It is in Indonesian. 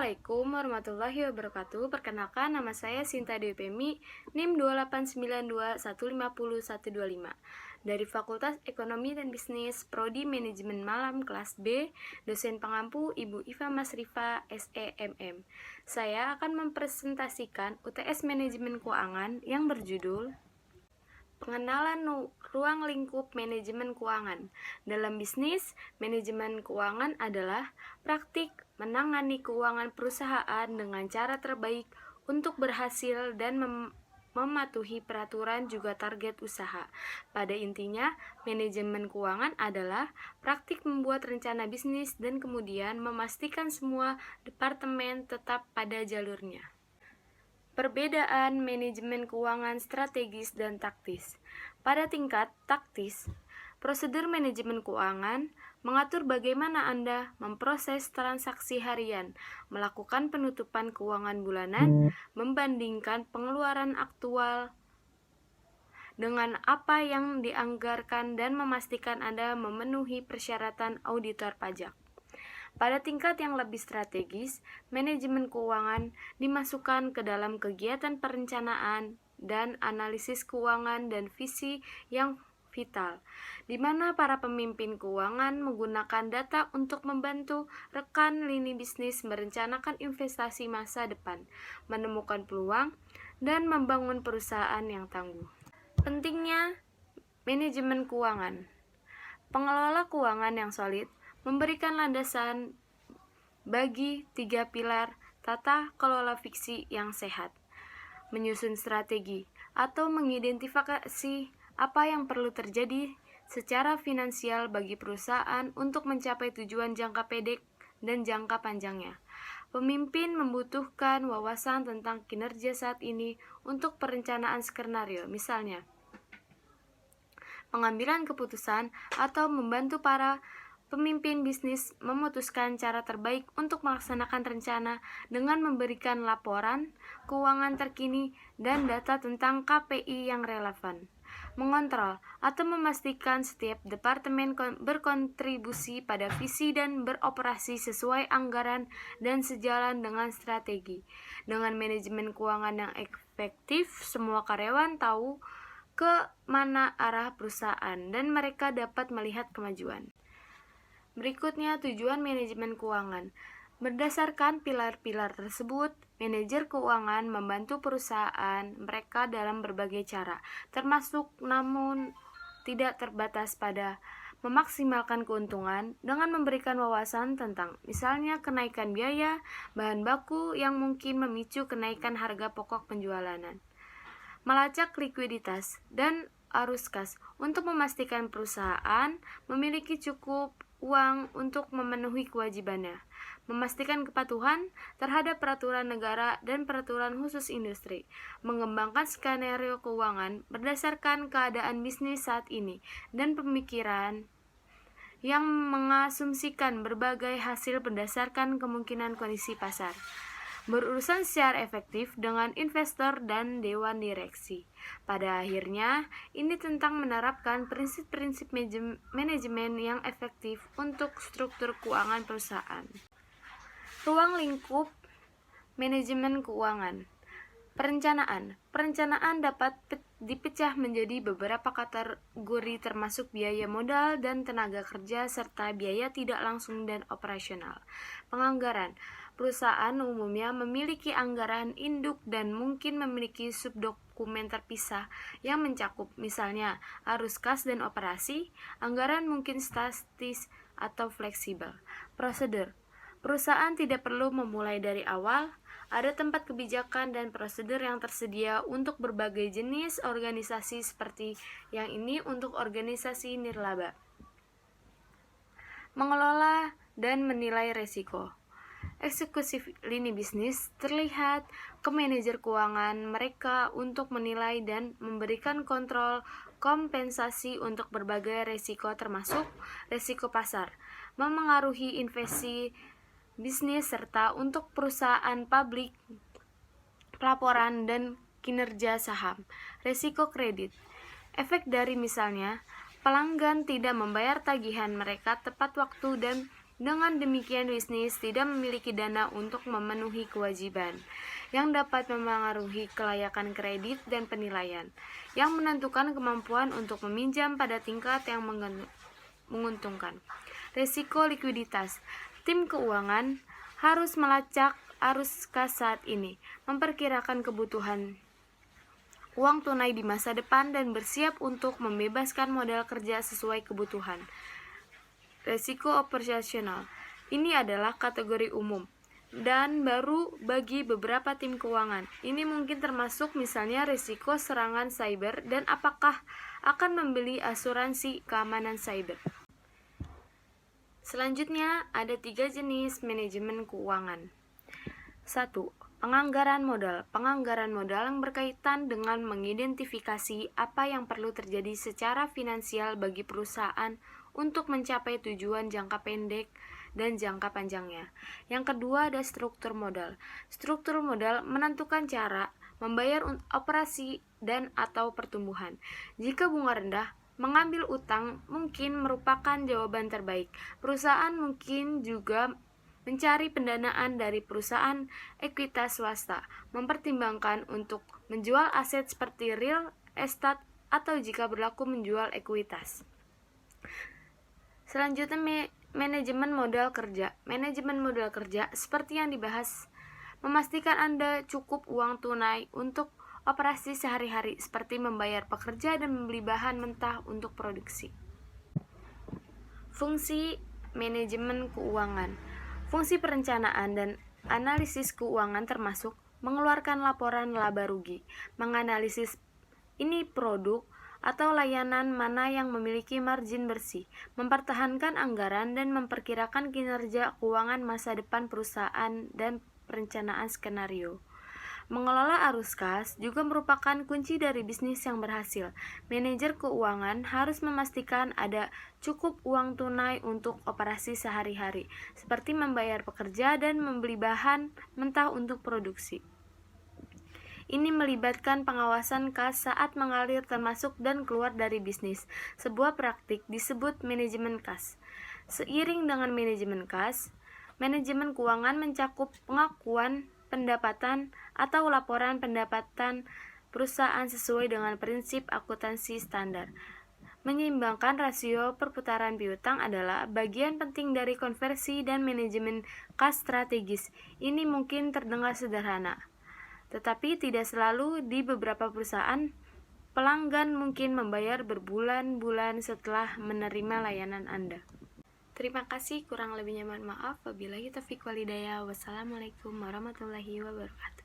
Assalamualaikum warahmatullahi wabarakatuh. Perkenalkan, nama saya Sinta Dewi Pemi, NIM 28921501125 dari Fakultas Ekonomi dan Bisnis, Prodi Manajemen Malam kelas B, dosen pengampu Ibu Iva Masrifa, SEMM. Saya akan mempresentasikan UTS Manajemen Keuangan yang berjudul Pengenalan ruang lingkup manajemen keuangan. Dalam bisnis, manajemen keuangan adalah praktik menangani keuangan perusahaan dengan cara terbaik untuk berhasil dan mematuhi peraturan juga target usaha. Pada intinya, manajemen keuangan adalah praktik membuat rencana bisnis dan kemudian memastikan semua departemen tetap pada jalurnya. Perbedaan manajemen keuangan strategis dan taktis. Pada tingkat taktis, prosedur manajemen keuangan mengatur bagaimana Anda memproses transaksi harian, melakukan penutupan keuangan bulanan, membandingkan pengeluaran aktual dengan apa yang dianggarkan dan memastikan Anda memenuhi persyaratan auditor pajak. Pada tingkat yang lebih strategis, manajemen keuangan dimasukkan ke dalam kegiatan perencanaan dan analisis keuangan dan visi yang vital, di mana para pemimpin keuangan menggunakan data untuk membantu rekan lini bisnis merencanakan investasi masa depan, menemukan peluang, dan membangun perusahaan yang tangguh. Pentingnya manajemen keuangan. Pengelola keuangan yang solid memberikan landasan bagi 3 pilar tata kelola fiksi yang sehat, menyusun strategi atau mengidentifikasi apa yang perlu terjadi secara finansial bagi perusahaan untuk mencapai tujuan jangka pendek dan jangka panjangnya. Pemimpin membutuhkan wawasan tentang kinerja saat ini untuk perencanaan skenario, misalnya pengambilan keputusan atau membantu para pemimpin bisnis memutuskan cara terbaik untuk melaksanakan rencana dengan memberikan laporan keuangan terkini dan data tentang KPI yang relevan. Mengontrol atau memastikan setiap departemen berkontribusi pada visi dan beroperasi sesuai anggaran dan sejalan dengan strategi. Dengan manajemen keuangan yang efektif, semua karyawan tahu ke mana arah perusahaan dan mereka dapat melihat kemajuan. Berikutnya, tujuan manajemen keuangan. Berdasarkan pilar-pilar tersebut, manajer keuangan membantu perusahaan mereka dalam berbagai cara, termasuk namun tidak terbatas pada memaksimalkan keuntungan dengan memberikan wawasan tentang misalnya kenaikan biaya bahan baku yang mungkin memicu kenaikan harga pokok penjualan, melacak likuiditas dan arus kas untuk memastikan perusahaan memiliki cukup uang untuk memenuhi kewajibannya, memastikan kepatuhan terhadap peraturan negara dan peraturan khusus industri, mengembangkan skenario keuangan berdasarkan keadaan bisnis saat ini, dan pemikiran yang mengasumsikan berbagai hasil berdasarkan kemungkinan kondisi pasar. Berurusan secara efektif dengan investor dan dewan direksi. Pada akhirnya, ini tentang menerapkan prinsip-prinsip manajemen yang efektif untuk struktur keuangan perusahaan. Ruang lingkup manajemen keuangan. Perencanaan dapat dipecah menjadi beberapa kategori termasuk biaya modal dan tenaga kerja serta biaya tidak langsung dan operasional. Penganggaran. Perusahaan umumnya memiliki anggaran induk dan mungkin memiliki subdokumen terpisah yang mencakup misalnya arus kas dan operasi. Anggaran mungkin statis atau fleksibel. Prosedur. Perusahaan tidak perlu memulai dari awal. Ada tempat kebijakan dan prosedur yang tersedia untuk berbagai jenis organisasi seperti yang ini untuk organisasi nirlaba. Mengelola dan menilai risiko. Eksekutif lini bisnis terlihat ke manajer keuangan mereka untuk menilai dan memberikan kontrol kompensasi untuk berbagai risiko termasuk risiko pasar, memengaruhi investasi bisnis serta untuk perusahaan publik, pelaporan dan kinerja saham. Risiko kredit. Efek dari misalnya pelanggan tidak membayar tagihan mereka tepat waktu dan Dengan demikian, bisnis tidak memiliki dana untuk memenuhi kewajiban, yang dapat memengaruhi kelayakan kredit dan penilaian, yang menentukan kemampuan untuk meminjam pada tingkat yang menguntungkan. Risiko likuiditas. Tim keuangan harus melacak arus kas saat ini, memperkirakan kebutuhan uang tunai di masa depan, dan bersiap untuk membebaskan modal kerja sesuai kebutuhan. Risiko operasional. Ini adalah kategori umum dan baru bagi beberapa tim keuangan. Ini mungkin termasuk misalnya risiko serangan cyber dan apakah akan membeli asuransi keamanan cyber. Selanjutnya, ada 3 jenis manajemen keuangan. 1. Penganggaran modal. Penganggaran modal yang berkaitan dengan mengidentifikasi apa yang perlu terjadi secara finansial bagi perusahaan untuk mencapai tujuan jangka pendek dan jangka panjangnya. Yang kedua, ada struktur modal. Struktur modal menentukan cara membayar operasi dan atau pertumbuhan. Jika bunga rendah, mengambil utang mungkin merupakan jawaban terbaik. Perusahaan mungkin juga mencari pendanaan dari perusahaan ekuitas swasta, mempertimbangkan untuk menjual aset seperti real estate atau jika berlaku menjual ekuitas. Selanjutnya, manajemen modal kerja. Manajemen modal kerja seperti yang dibahas memastikan Anda cukup uang tunai untuk operasi sehari-hari seperti membayar pekerja dan membeli bahan mentah untuk produksi. Fungsi manajemen keuangan. Fungsi perencanaan dan analisis keuangan termasuk mengeluarkan laporan laba rugi, menganalisis ini produk atau layanan mana yang memiliki margin bersih, mempertahankan anggaran dan memperkirakan kinerja keuangan masa depan perusahaan dan perencanaan skenario. Mengelola arus kas juga merupakan kunci dari bisnis yang berhasil. Manajer keuangan harus memastikan ada cukup uang tunai untuk operasi sehari-hari, seperti membayar pekerja dan membeli bahan mentah untuk produksi. Ini melibatkan pengawasan kas saat mengalir termasuk dan keluar dari bisnis. Sebuah praktik disebut manajemen kas. Seiring dengan manajemen kas, manajemen keuangan mencakup pengakuan pendapatan atau laporan pendapatan perusahaan sesuai dengan prinsip akuntansi standar. Menyeimbangkan rasio perputaran piutang adalah bagian penting dari konversi dan manajemen kas strategis. Ini mungkin terdengar sederhana, tetapi tidak selalu. Di beberapa perusahaan, pelanggan mungkin membayar berbulan-bulan setelah menerima layanan Anda. Terima kasih, kurang lebihnya mohon maaf. Wabillahi taufiq walhidayah. Wassalamualaikum warahmatullahi wabarakatuh.